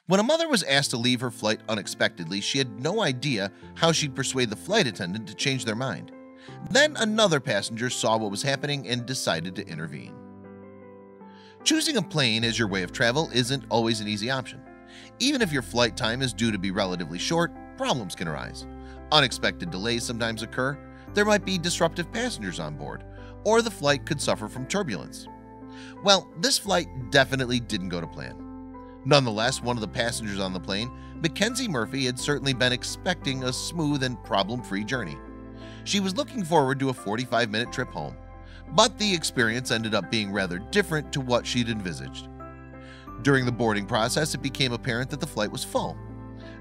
When a mother was asked to leave her flight unexpectedly, she had no idea how she'd persuade the flight attendant to change their mind. Then another passenger saw what was happening and decided to intervene. Choosing a plane as your way of travel isn't always an easy option. Even if your flight time is due to be relatively short, problems can arise. Unexpected delays sometimes occur, there might be disruptive passengers on board, or the flight could suffer from turbulence. Well, this flight definitely didn't go to plan. Nonetheless, one of the passengers on the plane, Mackenzie Murphy, had certainly been expecting a smooth and problem-free journey. She was looking forward to a 45-minute trip home, but the experience ended up being rather different to what she'd envisaged. During the boarding process, it became apparent that the flight was full.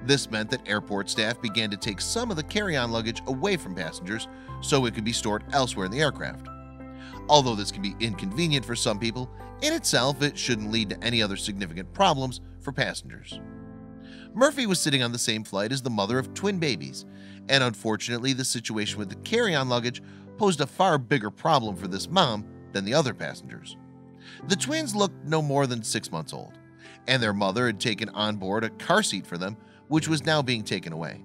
This meant that airport staff began to take some of the carry-on luggage away from passengers so it could be stored elsewhere in the aircraft. Although this can be inconvenient for some people, in itself it shouldn't lead to any other significant problems for passengers. Murphy was sitting on the same flight as the mother of twin babies, and unfortunately the situation with the carry-on luggage posed a far bigger problem for this mom than the other passengers. The twins looked no more than 6 months old, and their mother had taken on board a car seat for them, which was now being taken away.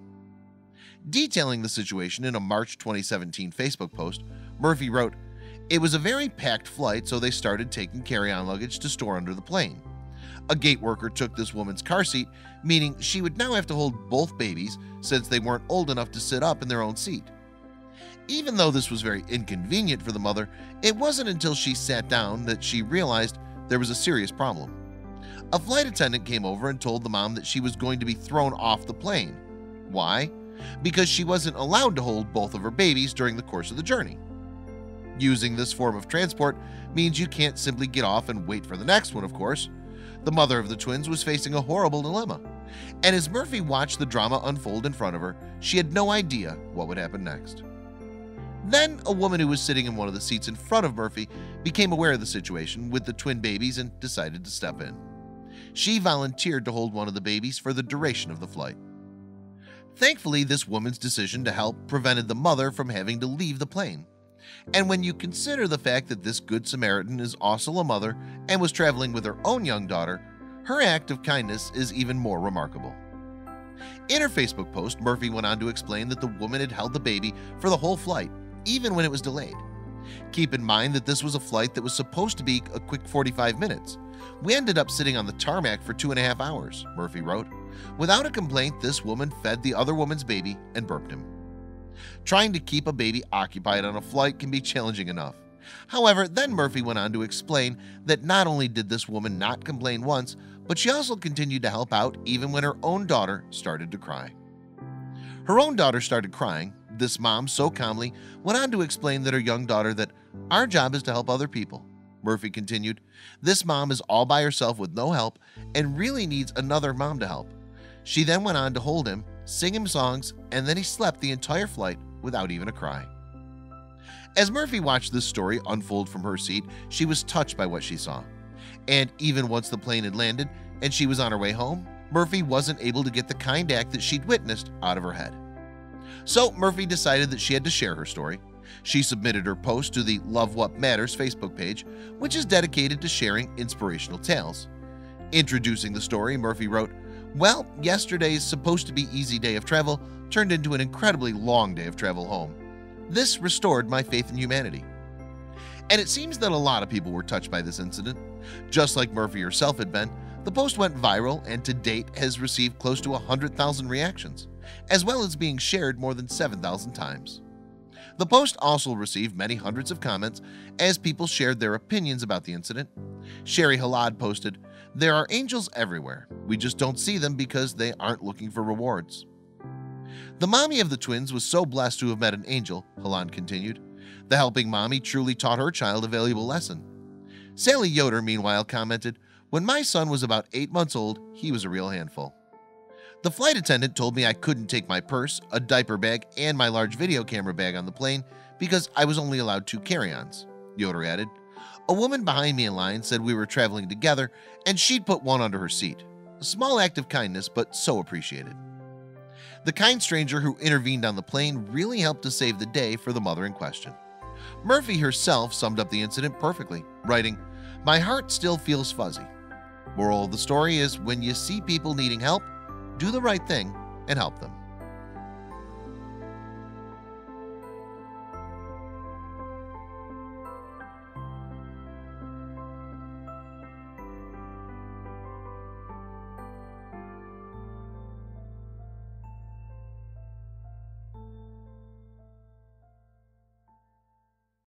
Detailing the situation in a March 2017 Facebook post, Murphy wrote, "It was a very packed flight, so they started taking carry-on luggage to store under the plane. A gate worker took this woman's car seat, meaning she would now have to hold both babies since they weren't old enough to sit up in their own seat. Even though this was very inconvenient for the mother, it wasn't until she sat down that she realized there was a serious problem. A flight attendant came over and told the mom that she was going to be thrown off the plane. Why? Because she wasn't allowed to hold both of her babies during the course of the journey. Using this form of transport means you can't simply get off and wait for the next one, of course. The mother of the twins was facing a horrible dilemma, and as Murphy watched the drama unfold in front of her, she had no idea what would happen next. Then a woman who was sitting in one of the seats in front of Murphy became aware of the situation with the twin babies and decided to step in. She volunteered to hold one of the babies for the duration of the flight. Thankfully, this woman's decision to help prevented the mother from having to leave the plane. And when you consider the fact that this Good Samaritan is also a mother and was traveling with her own young daughter, her act of kindness is even more remarkable. In her Facebook post, Murphy went on to explain that the woman had held the baby for the whole flight, even when it was delayed. Keep in mind that this was a flight that was supposed to be a quick 45 minutes. We ended up sitting on the tarmac for 2.5 hours, Murphy wrote. Without a complaint, this woman fed the other woman's baby and burped him. Trying to keep a baby occupied on a flight can be challenging enough. However, then Murphy went on to explain that not only did this woman not complain once, but she also continued to help out even when her own daughter started to cry. Her own daughter started crying. This mom so calmly went on to explain that her young daughter that our job is to help other people. Murphy continued, this mom is all by herself with no help and really needs another mom to help. She then went on to hold him, sing him songs, and then he slept the entire flight without even a cry. As Murphy watched this story unfold from her seat, she was touched by what she saw. And even once the plane had landed and she was on her way home, Murphy wasn't able to get the kind act that she'd witnessed out of her head. So Murphy decided that she had to share her story. She submitted her post to the Love What Matters Facebook page, which is dedicated to sharing inspirational tales. Introducing the story, Murphy wrote, well, yesterday's supposed to be easy day of travel turned into an incredibly long day of travel home. This restored my faith in humanity. And it seems that a lot of people were touched by this incident. Just like Murphy herself had been, the post went viral and to date has received close to 100,000 reactions, as well as being shared more than 7,000 times. The post also received many hundreds of comments as people shared their opinions about the incident. Sherry Halad posted, there are angels everywhere. We just don't see them because they aren't looking for rewards. The mommy of the twins was so blessed to have met an angel, Halad continued. The helping mommy truly taught her child a valuable lesson. Sally Yoder, meanwhile, commented, when my son was about 8 months old, he was a real handful. The flight attendant told me I couldn't take my purse, a diaper bag, and my large video camera bag on the plane because I was only allowed 2 carry-ons, Yoder added. A woman behind me in line said we were traveling together and she'd put one under her seat. A small act of kindness, but so appreciated. The kind stranger who intervened on the plane really helped to save the day for the mother in question. Murphy herself summed up the incident perfectly, writing, my heart still feels fuzzy. Moral of the story is when you see people needing help, do the right thing and help them.